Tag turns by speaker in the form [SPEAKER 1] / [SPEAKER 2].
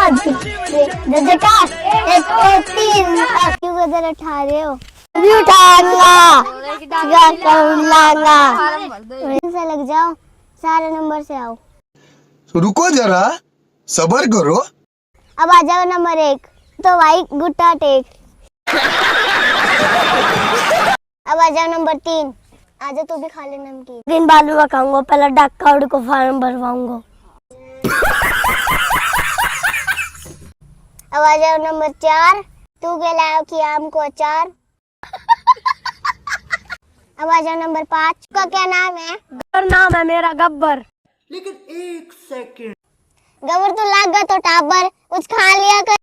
[SPEAKER 1] पाँच जजका एक और तीन। क्यों गदर उठा रहे हो? भी उठाऊंगा, क्या करूँगा? से लग जाओ, सारे नंबर से आओ।
[SPEAKER 2] रुको जरा, सबर करो।
[SPEAKER 1] अब आ जाओ नंबर एक। तो भाई गुट्टा टेक। अब आ जाओ नंबर तीन। आजा तू भी खा ले नमकीन। दिन बालू का खाऊंगा, पहले डक्का उड़ को फार्म भरवाऊंगा। अब आ जाओ नंबर चार। तू के लाओ कि आम को अचार। अब आ जाओ नंबर पाँच। का क्या नाम है?
[SPEAKER 3] गब्बर नाम है मेरा, गब्बर।
[SPEAKER 4] लेकिन एक सेकंड,
[SPEAKER 1] गबर तो लाग गया तो टाबर कुछ खा लिया कर।